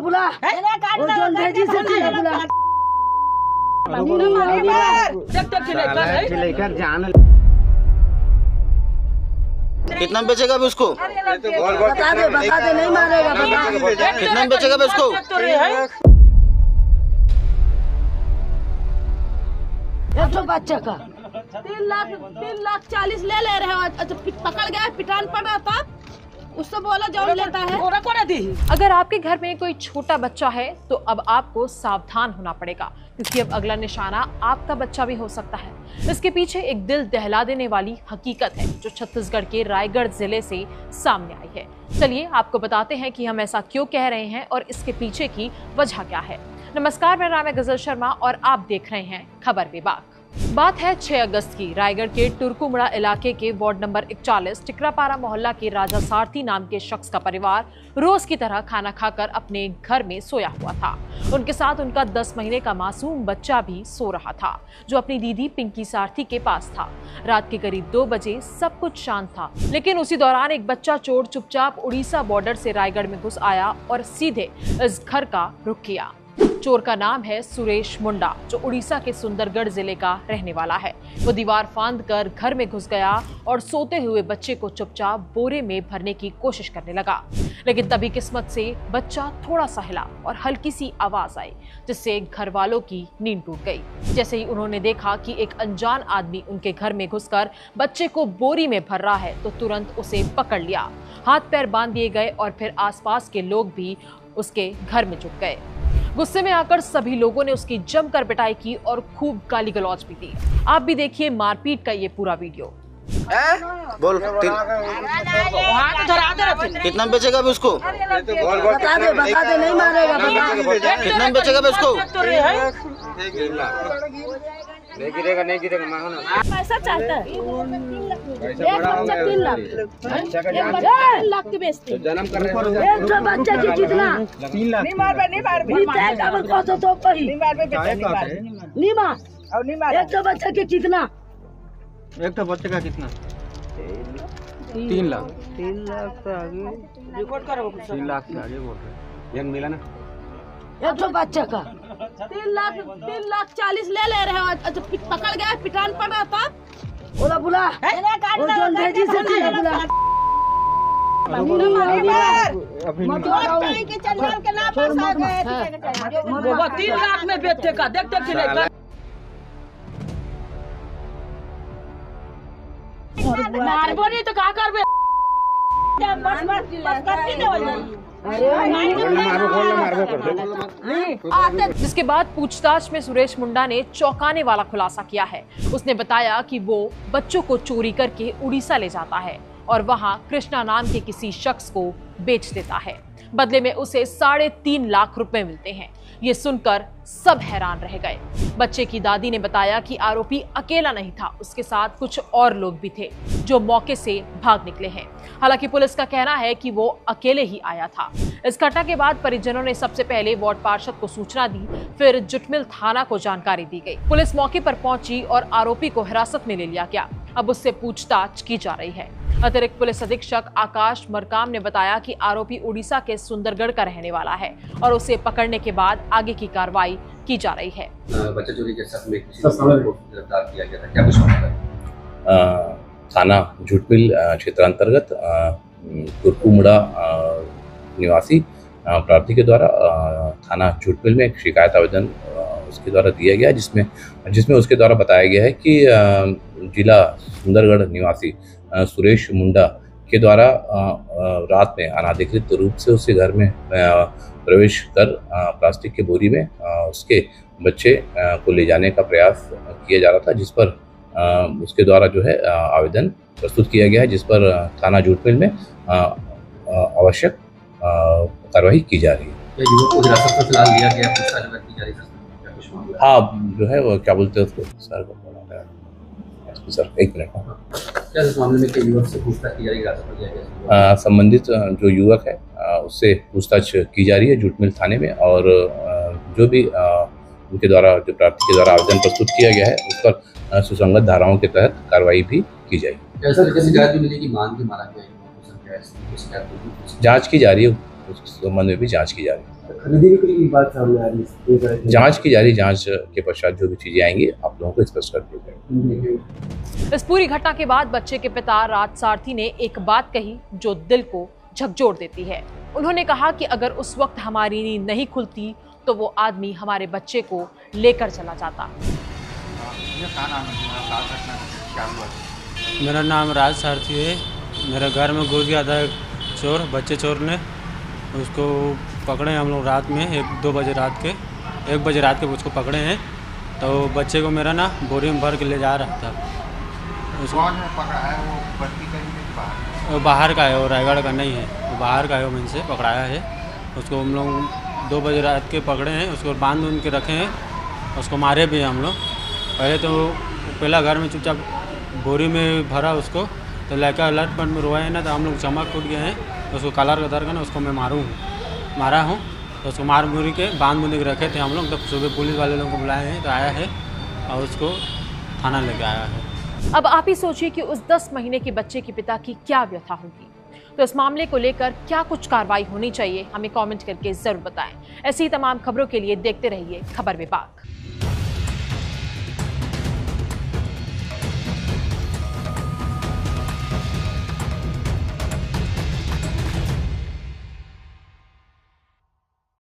बुला वो जोन भेजी से बुला कितना में बेचेगा अभी उसको? बता दे नहीं मारेगा बता। कितना में बेचेगा अभी उसको? एक तो बच्चे का 3,40,000 ले रहे हो। अच्छा पकड़ गया, पिटान पड़ रहा था, उससे बोला जौन लेता है। अगर आपके घर में कोई छोटा बच्चा है तो अब आपको सावधान होना पड़ेगा, क्योंकि अब अगला निशाना आपका बच्चा भी हो सकता है। इसके पीछे एक दिल दहला देने वाली हकीकत है जो छत्तीसगढ़ के रायगढ़ जिले से सामने आई है। चलिए आपको बताते हैं कि हम ऐसा क्यों कह रहे हैं और इसके पीछे की वजह क्या है। नमस्कार, मेरा नाम है गजल शर्मा और आप देख रहे हैं खबर विभाग। बात है 6 अगस्त की। रायगढ़ के टुरकुमुड़ा इलाके के वार्ड नंबर 41 टिकरापारा मोहल्ला के राजा सारथी नाम के शख्स का परिवार रोज की तरह खाना खाकर अपने घर में सोया हुआ था। उनके साथ उनका 10 महीने का मासूम बच्चा भी सो रहा था, जो अपनी दीदी पिंकी सारथी के पास था। रात के करीब 2 बजे सब कुछ शांत था, लेकिन उसी दौरान एक बच्चा चोर चुपचाप उड़ीसा बॉर्डर से रायगढ़ में घुस आया और सीधे इस घर का रुख किया। चोर का नाम है सुरेश मुंडा, जो उड़ीसा के सुंदरगढ़ जिले का रहने वाला है। वो दीवार फांद कर घर में घुस गया और सोते हुए बच्चे को चुपचाप बोरे में भरने की कोशिश करने लगा, लेकिन तभी किस्मत से बच्चा थोड़ा सा हिला और हल्की सी आवाज आई, जिससे घर वालों की नींद टूट गई। जैसे ही उन्होंने देखा कि एक अनजान आदमी उनके घर में घुसकर बच्चे को बोरी में भर रहा है, तो तुरंत उसे पकड़ लिया। हाथ पैर बांध दिए गए और फिर आसपास के लोग भी उसके घर में जुट गए। गुस्से में आकर सभी लोगों ने उसकी जमकर पिटाई की और खूब गाली गलौज भी दी। आप भी देखिए मारपीट का ये पूरा वीडियो। बोल कितना में बेचेगा अभी उसको? बता दे नहीं मारेगा बता। कितना में बेचेगा अभी उसको? नहीं गिरेगा पैसा चाहता है। एक बच्चा 3 लाख, एक बच्चा 3 लाख के बेचते। जन्म कर रहे हैं एक तो बच्चा की कितना? 3 लाख। नहीं मार एक तो बच्चा के कितना? एक तो बच्चे का कितना? 3 लाख। 3 लाख से आगे रिकॉर्ड करो। 3 लाख से आगे बोल रहे हैं। मिला ना? एक तो बच्चे का 3,40,000 ले रहे हो। अच्छा पकड़ गया, पिटान पड़ रहा था, बोला बुला वो जोन भेजी से बुला। वो 3 लाख में बेचे का देखते मारबो नहीं तो क्या करबे? जिसके बाद पूछताछ में सुरेश मुंडा ने चौंकाने वाला खुलासा किया है। उसने बताया कि वो बच्चों को चोरी करके उड़ीसा ले जाता है और वहां कृष्णा नाम के किसी शख्स को बेच देता है। बदले में उसे 3.5 लाख रुपए मिलते हैं। ये सुनकर सब हैरान रह गए। बच्चे की दादी ने बताया कि आरोपी अकेला नहीं था, उसके साथ कुछ और लोग भी थे जो मौके से भाग निकले हैं। हालांकि पुलिस का कहना है कि वो अकेले ही आया था। इस घटना के बाद परिजनों ने सबसे पहले वार्ड पार्षद को सूचना दी, फिर जुटमिल थाना को जानकारी दी गई। पुलिस मौके पर पहुंची और आरोपी को हिरासत में ले लिया गया। अब उससे पूछताछ की जा रही है। अतिरिक्त पुलिस अधीक्षक आकाश मरकाम ने बताया कि आरोपी उड़ीसा के सुंदरगढ़ का रहने वाला है और उसे पकड़ने के बाद आगे की कार्रवाई की जा रही है। बच्चा चोरी के साथ में किसी को गिरफ्तार किया गया था, क्या कुछ मामला है? थाना झूठमिल क्षेत्रांतर्गत टुरकुमुड़ा निवासी प्रार्थी के द्वारा थाना झूठमिल में एक शिकायत आवेदन उसके द्वारा दिया गया, जिसमें उसके द्वारा बताया गया है कि जिला सुंदरगढ़ निवासी सुरेश मुंडा के द्वारा रात में अनाधिकृत रूप से उसके घर में प्रवेश कर प्लास्टिक के बोरी में उसके बच्चे को ले जाने का प्रयास किया जा रहा था, जिस पर उसके द्वारा जो है आवेदन प्रस्तुत किया गया है, जिस पर थाना झूठमिल में आवश्यक कार्रवाई की जा रही है। युवक को हिरासत में फिलहाल लिया गया, पूछताछ की जा रही है। हाँ, जो है वो क्या बोलते हैं उसको सर, 1 मिनट। क्या इस मामले में कई युवक से पूछताछ की जा रही है, हिरासत में लिया गया? संबंधित जो युवक है उससे पूछताछ की जा रही है झूठमिल थाने में, और जो भी उनके द्वारा जो प्रार्थी के द्वारा आवेदन प्रस्तुत किया गया है उस पर सुसंगत धाराओं के तहत कार्रवाई भी की जाएगी। ऐसा शिकायत भी मिली कि मान के मारा गया, जांच की जा रही है, उस संबंध में भी जांच की जा रही है। खरीदी की बात सामने आ रही है। जांच की जा रही, जांच के पश्चात जो भी चीजें आएंगी आप लोगों को स्पष्ट कर दिया जाएगा। इस पूरी घटना के बाद बच्चे के पिता राज सारथी ने एक बात कही जो दिल को झकझोर देती है। उन्होंने कहा कि अगर उस वक्त हमारी नींद नहीं खुलती तो वो आदमी हमारे बच्चे को लेकर चला जाता। मेरा नाम राज सारथी है। मेरे घर में घुस गया था एक चोर, बच्चे चोर ने। उसको पकड़े हम लोग रात में 1 बजे रात के उसको पकड़े हैं। तो बच्चे को मेरा ना बोरी में भर के ले जा रहा था। उसको पकड़ा है वो बस्ती का, वो बाहर का है, वो रायगढ़ का नहीं है, वो बाहर का है, वो से पकड़ाया है। उसको हम लोग 2 बजे रात के पकड़े हैं। उसको बांध के रखे हैं, उसको मारे भी हैं हम लोग। पहले तो पहला घर में चुपचाप बोरी में भरा उसको, तो लड़का लटपट में रोया है ना, तो हम लोग चमक टूट गए हैं। उसको कलर का दर का ना उसको मैं मारा हूँ। तो उसको मार मुरी के बांध के रखे थे हम लोग। तो सुबह पुलिस वाले लोगों को बुलाए हैं, तो आया है और उसको थाना लेके आया है। अब आप ही सोचिए कि उस 10 महीने के बच्चे के पिता की क्या व्यथा होगी। तो इस मामले को लेकर क्या कुछ कार्रवाई होनी चाहिए, हमें कमेंट करके जरूर बताएं। ऐसी ही तमाम खबरों के लिए देखते रहिए खबर विभाग।